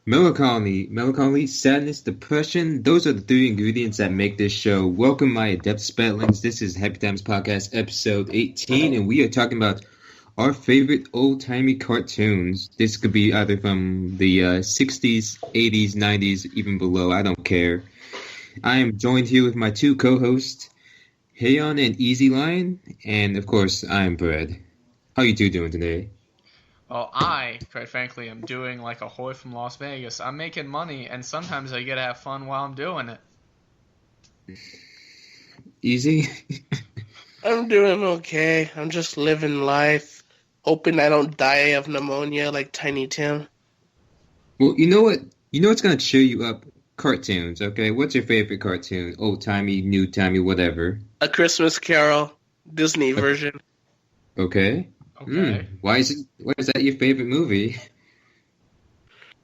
Melancholy, sadness, depression, those are the three ingredients that make this show. Welcome, my adept spellings. This is Happy Times Podcast, episode 18, and we are talking about our favorite old-timey cartoons. This could be either from the 60s, 80s, 90s, even below. I don't care. I am joined here with my two co-hosts, Heian and Easy Line, and of course, I am Brad. How you two doing today? Well, I, quite frankly, am doing like a whore from Las Vegas. I'm making money, and sometimes I get to have fun while I'm doing it. Easy? I'm doing okay. I'm just living life, hoping I don't die of pneumonia like Tiny Tim. Well, you know what? You know what's going to cheer you up? Cartoons, okay? What's your favorite cartoon? Old-timey, new-timey, whatever. A Christmas Carol, Disney version. Okay. Okay. Why is that your favorite movie?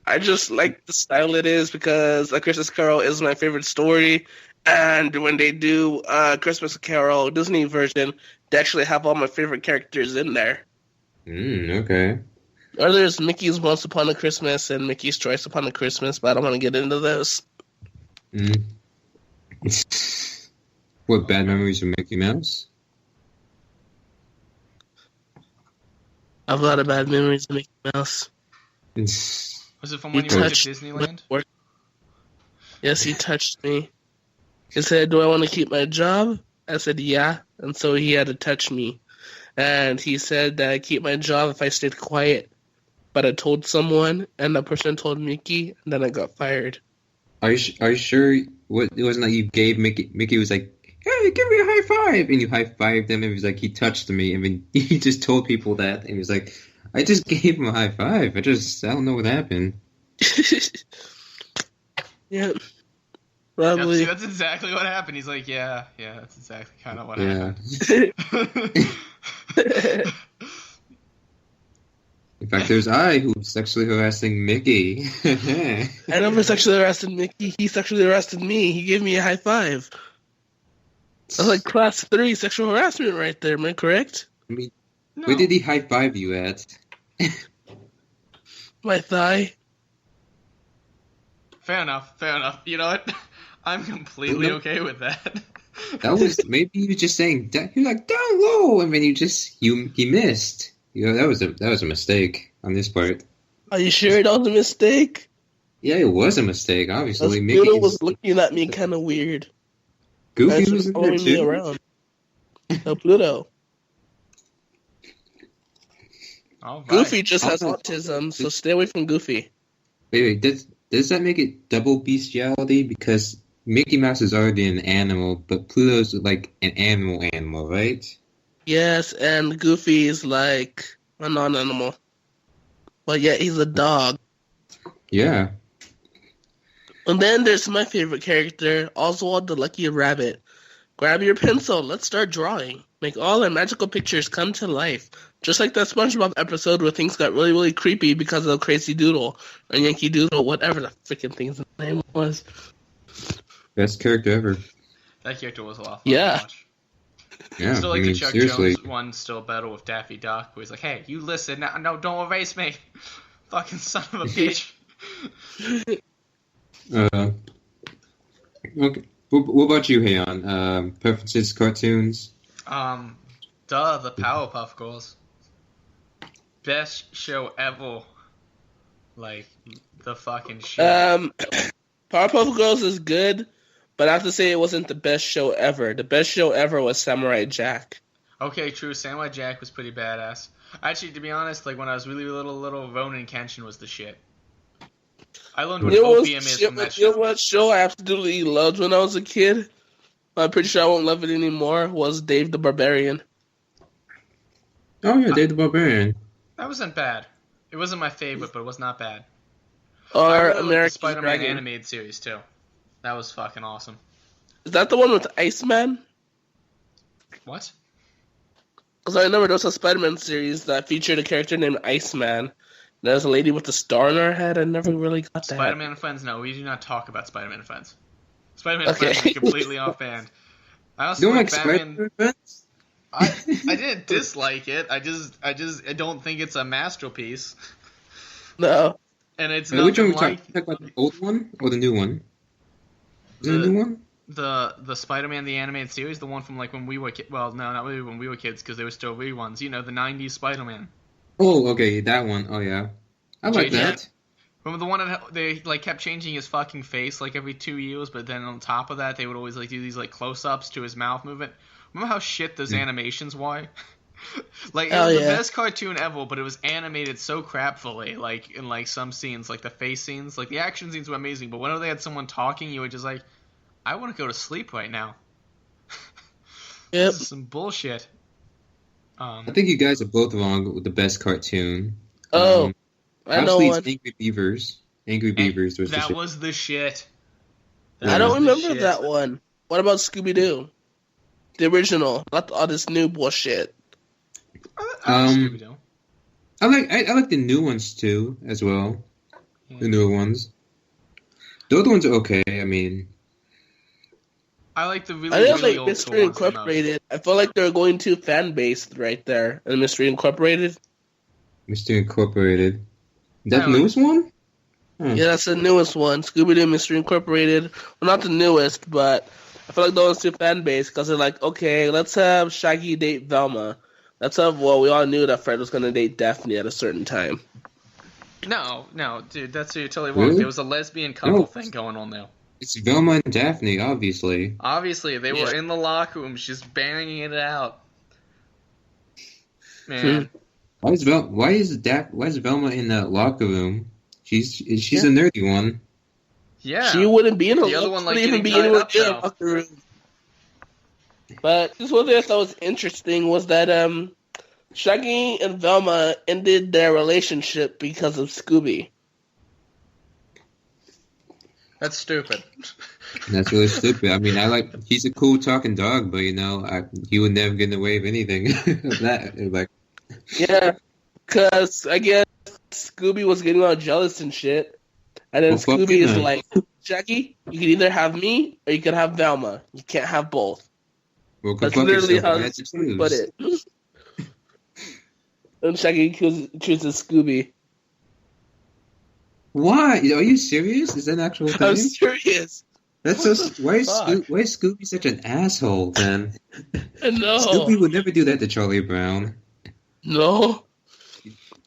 I just like the style it is because A Christmas Carol is my favorite story. And when they do Christmas Carol Disney version, they actually have all my favorite characters in there. Okay. Or there's Mickey's Once Upon a Christmas and Mickey's Twice Upon a Christmas, but I don't want to get into those. What, bad memories of Mickey Mouse? I have a lot of bad memories of Mickey Mouse. Was it from when you worked at Disneyland? Yes, he touched me. He said, "Do I want to keep my job?" I said, "Yeah." And so he had to touch me. And he said that I'd keep my job if I stayed quiet. But I told someone, and that person told Mickey, and then I got fired. Are you sure it wasn't like you gave Mickey? Mickey was like, "Hey, give me a high five," and you high fived him, and he was like, he touched me, and then he just told people that, and he was like, "I just gave him a high five. I don't know what happened." Yeah, probably. Yep, see, that's exactly what happened. He's like, yeah, that's exactly kind of what happened. In fact, there's I who was sexually harassing Mickey. I never sexually harassed Mickey. He sexually harassed me. He gave me a high five. That's like class 3 sexual harassment right there. Am I correct? I mean, No. where did he high five you at? My thigh. Fair enough. You know what? I'm completely okay with that. That was maybe he was just saying he was like down low, and then he missed. You know, that was a mistake on this part. Are you sure that was a mistake? Yeah, it was a mistake. Obviously, Pluto was looking at me kind of weird. Goofy was in there following me too. around. No, Pluto. All right. Goofy just has autism, so stay away from Goofy. Wait, does that make it double bestiality? Because Mickey Mouse is already an animal, but Pluto's like an animal, right? Yes, and Goofy is like a non-animal. But yet he's a dog. Yeah. And then there's my favorite character, Oswald the Lucky Rabbit. Grab your pencil, let's start drawing. Make all our magical pictures come to life. Just like that SpongeBob episode where things got really, really creepy because of Crazy Doodle, or Yankee Doodle, whatever the freaking thing's name was. Best character ever. That character was a lot of fun Yeah. to watch. Yeah, Still like I mean, the Chuck seriously. Jones one still better with Daffy Duck, where he's like, "Hey, you listen, no, don't erase me, fucking son of a bitch." Okay. What about you, Heian? Preferences, cartoons? The Powerpuff Girls, best show ever. Like the fucking shit. Powerpuff Girls is good, but I have to say it wasn't the best show ever. The best show ever was Samurai Jack. Okay, true. Samurai Jack was pretty badass. Actually, to be honest, like when I was really little, Ronin Kenshin was the shit. I learned what opium is from that You know show. what show I absolutely loved when I was a kid? I'm pretty sure I won't love it anymore. Was Dave the Barbarian. Oh yeah, Dave the Barbarian. That wasn't bad. It wasn't my favorite, but it was not bad. I Or really liked the American Spider-Man Dragon. animated series too. That was fucking awesome. Is that the one with Iceman? What? Because I remember there was a Spider-Man series that featured a character named Iceman. There was a lady with a star in her head. I never really got that. Spider-Man and Friends? No, we do not talk about Spider-Man and Friends. Spider-Man and Okay. Friends is completely off band. I also You don't like Batman. Spider-Man Friends? I didn't dislike it. I don't think it's a masterpiece. No. And it's which one nothing we talking about? The old one or the new one? Is it the new one? The Spider-Man the animated series, the one from like when we were well, no, not really when we were kids because they were still reruns. You know, the '90s Spider-Man. Oh, okay, that one. Oh yeah, I like that. Remember the one that they like kept changing his fucking face like every 2 years, but then on top of that they would always like do these like close-ups to his mouth movement. Remember how shit those animations were? Like it was the best cartoon ever, but it was animated so crapfully. Like in like some scenes, like the face scenes, like the action scenes were amazing, but whenever they had someone talking, you were just like, I want to go to sleep right now. Yep. This is some bullshit. I think you guys are both wrong with the best cartoon. I know one. It's Angry Beavers. Angry Beavers was that was the shit. I don't remember that one. What about Scooby-Doo? The original, not all this new bullshit. I like Scooby-Doo. I like the new ones too, as well. Yeah. The newer ones. The other ones are okay. I mean, I like the really old Mystery Incorporated. I feel like they're going too fan based right there. And Mystery Incorporated. Mystery Incorporated. Is that the newest one? Yeah, that's the newest one. Scooby-Doo Mystery Incorporated. Well, not the newest, but I feel like those too fan based because they're like, okay, let's have Shaggy date Velma. We all knew that Fred was going to date Daphne at a certain time. No, dude, that's totally wrong. Really? There was a lesbian couple thing going on there. It's Velma and Daphne, obviously. Obviously, they were in the locker room, just banging it out. Man. Why is Velma in the locker room? She's a nerdy one. Yeah. She wouldn't be in the other one, like, locker room. But this one thing I thought was interesting was that Shaggy and Velma ended their relationship because of Scooby. That's stupid. That's really stupid. I mean, he's a cool talking dog, but he would never get in the way of anything of that. Yeah, because I guess Scooby was getting all jealous and shit, and then Scooby is like, Shaggy, you can either have me or you can have Velma. You can't have both. Well, that's literally how Scooby put it. And Shaggy chooses Scooby. Why? Are you serious? Is that an actual thing? I'm serious. That's so. Why is Scooby such an asshole, man? No. Scooby would never do that to Charlie Brown. No.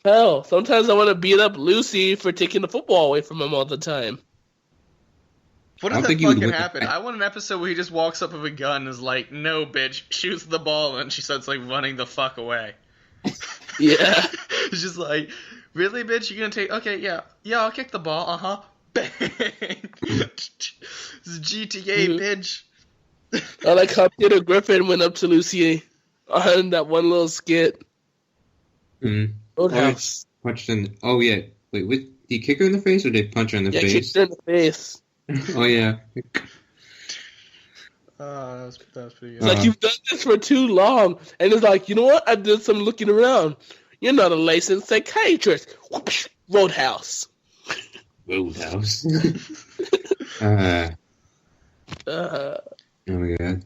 Hell, sometimes I want to beat up Lucy for taking the football away from him all the time. What if that fucking happened? I want an episode where he just walks up with a gun and is like, no, bitch, shoots the ball, and she starts, like, running the fuck away. Yeah. It's just like, really, bitch? You're gonna take... Okay, yeah, I'll kick the ball, uh-huh. Bang! This is GTA, bitch. I like how Peter Griffin went up to Lucy on that one little skit. Roadhouse. Punched in... Oh, yeah. Wait, did he kick her in the face, or did he punch her in the face? Yeah, kicked her in the face. Oh, yeah. That was pretty good. It's like, you've done this for too long. And it's like, you know what? I did some looking around. You're not a licensed psychiatrist. Roadhouse. Roadhouse. Oh, my God.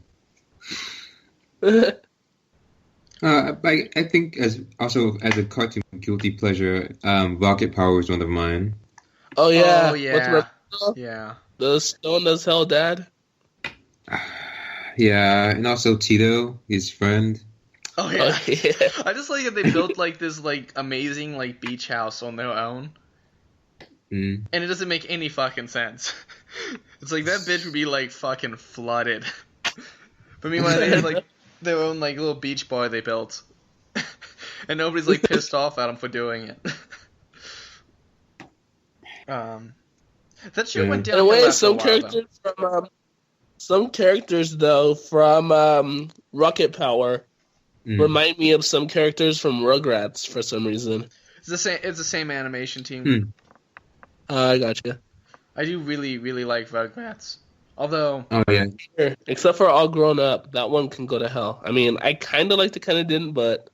I think as a cartoon guilty pleasure, Rocket Power is one of mine. Oh, yeah. Oh, yeah. Yeah. The Stone as Hell Dad. Yeah, and also Tito, his friend. Oh yeah. I just like that they built like this like amazing like beach house on their own. And it doesn't make any fucking sense. It's like that bitch would be like fucking flooded. But meanwhile they had like their own like little beach bar they built. And nobody's like pissed off at them for doing it. That shit went down. In a way, some characters though from Rocket Power remind me of some characters from Rugrats for some reason. It's the same animation team. I gotcha. I do really, really like Rugrats. Although... Oh, yeah. Except for All Grown Up. That one can go to hell. I mean, I kind of liked it, kind of didn't, but...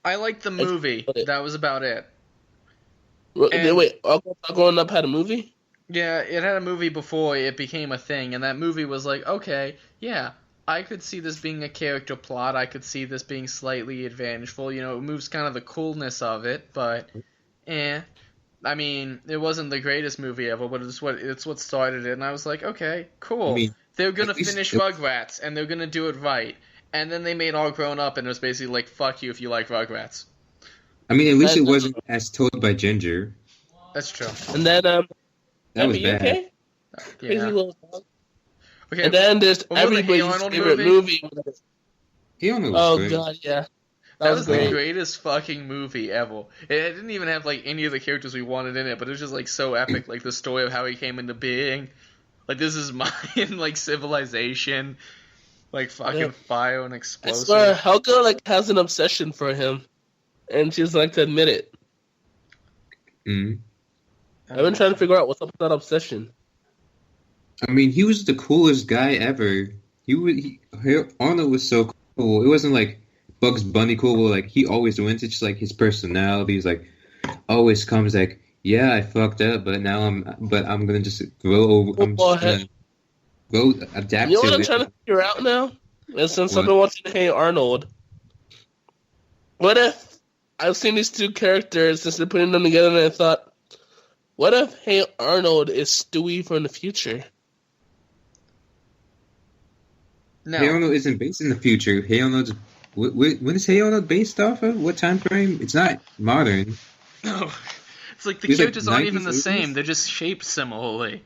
I liked the movie. That was about it. Wait, All Grown Up had a movie? Yeah, it had a movie before it became a thing, and that movie was like, okay, yeah, I could see this being a character plot, I could see this being slightly advantageful, it moves kind of the coolness of it, but, I mean, it wasn't the greatest movie ever, but it's what started it, and I was like, okay, cool. I mean, They're gonna at least finish it- Rugrats, and they're gonna do it right. And then they made All Grown Up, and it was basically like, fuck you if you like Rugrats. I mean, at least it And, wasn't as told by Ginger. That's true. and then That was Abby, you bad. okay? Crazy Yeah. little dog. Okay. And then there's What was the Hey everybody's Arnold favorite movie? movie. He only was Oh great. god, yeah. That was the great. greatest fucking movie ever. It didn't even have like any of the characters we wanted in it, but it was just like so epic. Like the story of how he came into being. Like this is Mayan like civilization. Like fucking Yeah. fire and I explosive. swear, Helga like has an obsession for him, and she's like to admit it. Mm. I've been trying to figure out what's up with that obsession. I mean, he was the coolest guy ever. Arnold was so cool. It wasn't like Bugs Bunny cool, but like he always went. It's just like his personality. He's like always comes like, yeah, I fucked up, but I'm gonna just grow over. I'm just gonna go adapt You know to what I'm it. trying to figure out now? And since I've What? been watching Hey Arnold, what if I've seen these two characters since they're putting them together, and I thought, what if Hey Arnold is Stewie from the future? No. Hey Arnold isn't based in the future. Hey Arnold's when is Hey Arnold based off of? What time frame? It's not modern. No. It's like the He's like characters aren't even the 90s, same. 80s? They're just shaped similarly.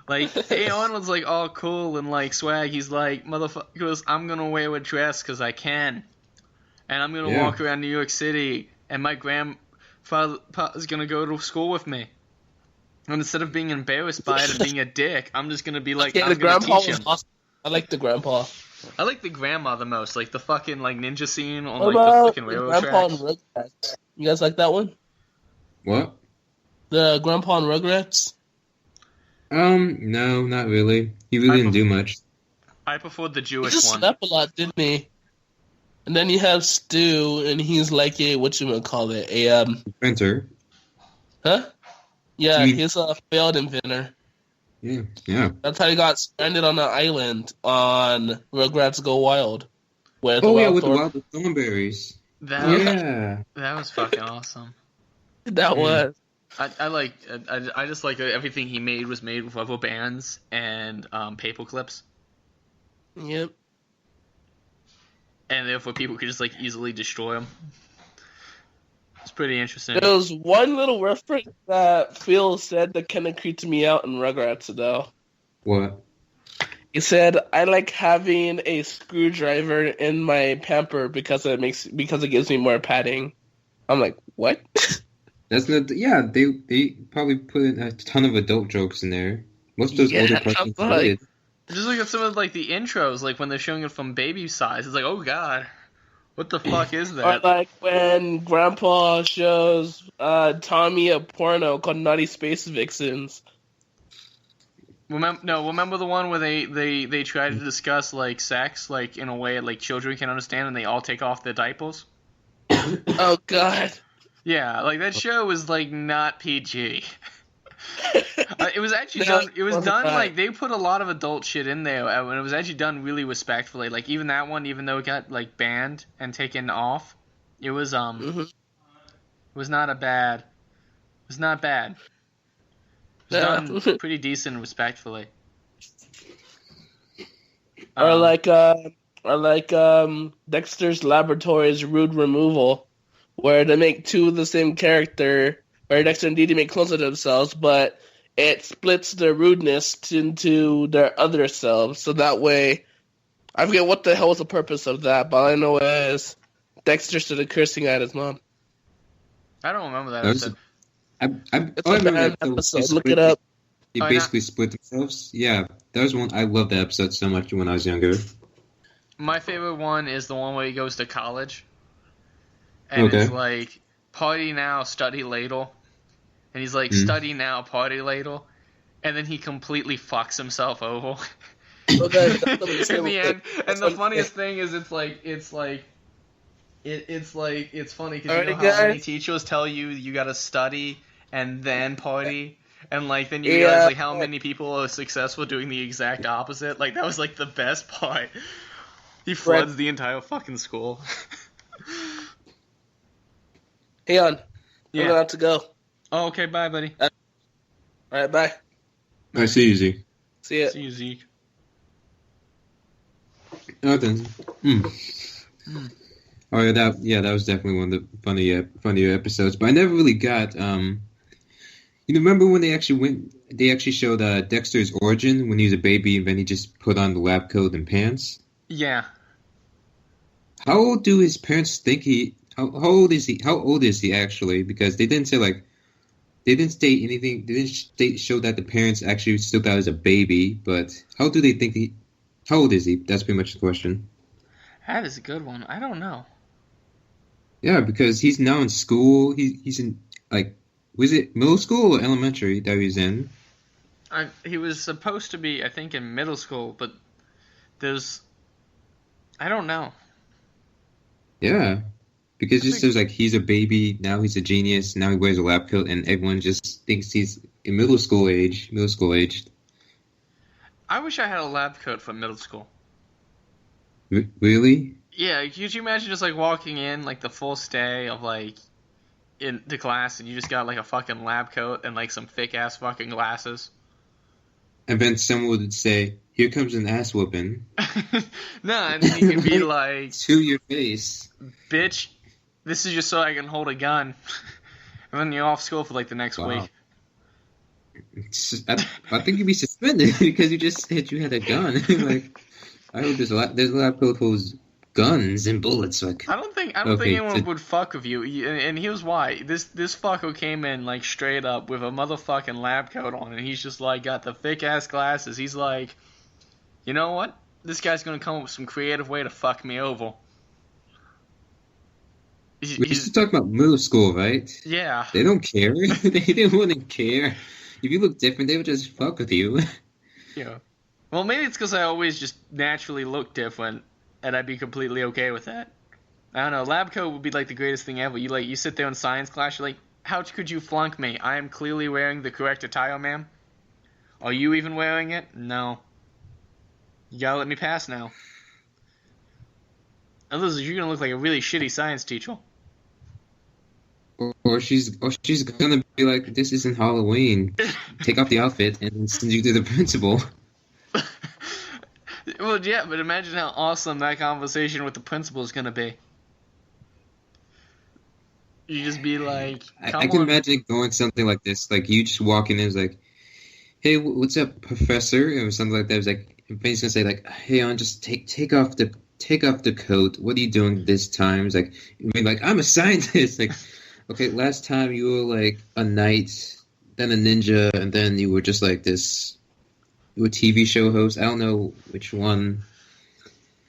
Like, Hey Arnold's like all cool and like swag. He's like, motherfuckers, I'm gonna wear a dress because I can. And I'm gonna Yeah. walk around New York City. And my grandfather's gonna go to school with me. And instead of being embarrassed by it and being a dick, I'm just gonna be like, Yeah, I'm the gonna grandpa teach was him. awesome. I like the grandpa. I like the grandma the most. Like the fucking like ninja scene on What like the about fucking the railroad grandpa tracks. and Rugrats? You guys like that one? What? The grandpa and Rugrats? No, not really. He really didn't do much. I preferred the He Jewish just one. slept a lot, didn't he? And then you have Stu, and he's like a whatchamacallit, Inventor. huh? Yeah, You mean- he's a failed inventor. Yeah. That's how he got stranded on an island on Rugrats Go Wild. With Oh yeah, Wild with the Thorn- wild thornberries. That Yeah. that was fucking awesome. That was. I just like everything he made was made with rubber bands and paper clips, Yep. and therefore people could just like easily destroy them. It's pretty interesting. There was one little reference that Phil said that kind of creeped me out in Rugrats, though. What? He said, "I like having a screwdriver in my pamper because it gives me more padding." I'm like, what? That's not. Yeah, they probably put in a ton of adult jokes in there. Most of those Yeah, older I'm cartoons like- did. Just look at some of like the intros, like when they're showing it from baby size. It's like, oh god, what the fuck is Or that? like when Grandpa shows Tommy a porno called Naughty Space Vixens. Remember the one where they try to discuss like sex like in a way like children can understand, and they all take off their diapers. Oh God. Yeah, like that show was like not PG. It was actually No, done. It was wasn't done that. like they put a lot of adult shit in there, and it was actually done really respectfully. Like even that one, even though it got like banned and taken off, it was Mhm. it was not a bad. It was not bad. It was Yeah. done pretty decent and respectfully. Or Um, like Dexter's Laboratories Rude Removal, where they make two of the same character, where Dexter and Dee Dee make clones of themselves, but it splits their rudeness into their other selves, so that way, I forget what the hell was the purpose of that, but all I know is Dexter started cursing at his mom. I don't remember that That was- episode. It's all I a remember bad that they episode. split- Look it up. They Oh, yeah. basically split themselves. Yeah, that was one. I loved that episode so much when I was younger. My favorite one is the one where he goes to college, and Okay. it's like party now, study later, and he's like Hmm. study now, party later, and then he completely fucks himself over Okay, that's what I'm in saying. the end. That's And the what I'm funniest thing is, it's funny because you know Alright, how many guys. teachers tell you gotta study and then party. And like then you Yeah. realize like how many people are successful doing the exact opposite. Like that was like the best part. He floods the entire fucking school. Hey on, I'm Yeah. gonna have to go. Oh, okay, bye, buddy. All right, bye. I see you, Zeke. See ya. See you, Zeke. Oh, then. Oh yeah, that was definitely one of the funnier episodes. But I never really got you remember when they actually showed Dexter's origin when he was a baby and then he just put on the lab coat and pants? Yeah. How old do his parents think how old is he? How old is he actually? Because they didn't say they didn't state anything. They didn't show that the parents actually still thought he was a baby. But how do they think how old is he? That's pretty much the question. That is a good one. I don't know. Yeah, because he's now in school. He's in was it middle school or elementary that he was in? He was supposed to be, I think, in middle school, but I don't know. Yeah, because it just says he's a baby, now he's a genius, now he wears a lab coat, and everyone just thinks he's in middle school aged. I wish I had a lab coat for middle school. Really? Yeah, could you imagine just walking in the full stay of in the class and you just got a fucking lab coat and some thick ass fucking glasses? And then someone would say, "Here comes an ass whooping." No, and then you could be to your face, "Bitch, this is just so I can hold a gun." And then you're off school for the next week. I think you'd be suspended because you just said you had a gun. I hope there's a lab coat full of guns and bullets. I don't think anyone would fuck with you. And here's why: this fucker came in straight up with a motherfucking lab coat on, and he's just got the thick ass glasses. He's like, you know what? This guy's gonna come up with some creative way to fuck me over. We're just talking about middle school, right? Yeah. They don't care. They didn't want to care. If you look different, they would just fuck with you. Yeah. Well, maybe it's because I always just naturally look different, and I'd be completely okay with that. I don't know. Lab coat would be the greatest thing ever. You sit there in science class, you're like, how could you flunk me? I am clearly wearing the correct attire, ma'am. Are you even wearing it? No. You gotta let me pass now. Otherwise, you're gonna look like a really shitty science teacher. Or she's gonna be like, "This isn't Halloween. Take off the outfit and send you to the principal." Well, yeah, but imagine how awesome that conversation with the principal is gonna be. You just be like, I can imagine going something like this. You just walk in and it's like, "Hey, what's up, professor?" Or something like that. It's like, and he's gonna say "Hey, on, just take off the coat. What are you doing this time?" It's like, "I'm a scientist." Okay, last time you were a knight, then a ninja, and then you were just this. You were a TV show host. I don't know which one.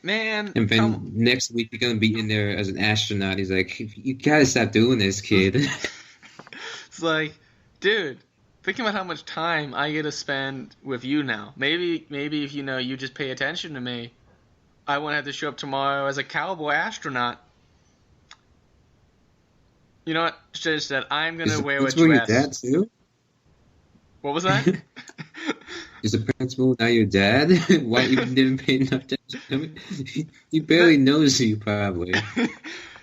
Man. And then next week you're gonna be in there as an astronaut. He's like, "You gotta stop doing this, kid." It's like, dude, think about how much time I get to spend with you now. Maybe if you just pay attention to me, I won't have to show up tomorrow as a cowboy astronaut. You know what? Just said I'm gonna wear a dress. Your dad too? What was that? Is the principal now your dad? Why you didn't pay enough attention? He barely knows you, probably.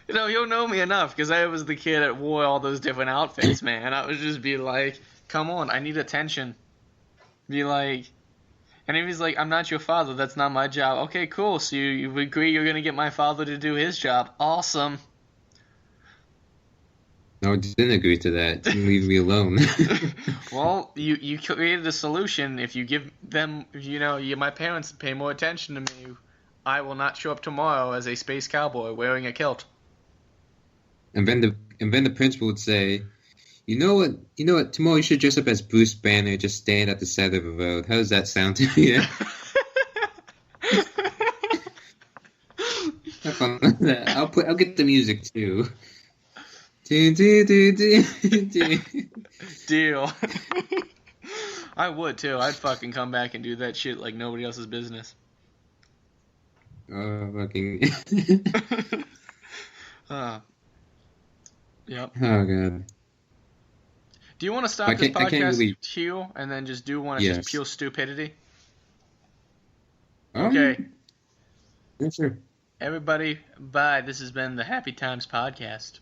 You'll know me enough because I was the kid that wore all those different outfits, man. I would just be like, "Come on, I need attention." Be like, and if he's like, "I'm not your father. That's not my job." Okay, cool. So you agree you're gonna get my father to do his job? Awesome. No, I didn't agree to that. Leave me alone. Well, you created a solution. If you give them, my parents pay more attention to me, I will not show up tomorrow as a space cowboy wearing a kilt. And then the principal would say, "You know what? Tomorrow you should dress up as Bruce Banner, just stand at the side of the road." How does that sound to you? Have fun with that. I'll get the music too. Deal. I would too. I'd fucking come back and do that shit like nobody else's business. Fucking. Yep. Oh god. Do you want to stop this podcast here and then just do one of just pure stupidity? Okay. Yeah, sure. Everybody, bye. This has been the Happy Times Podcast.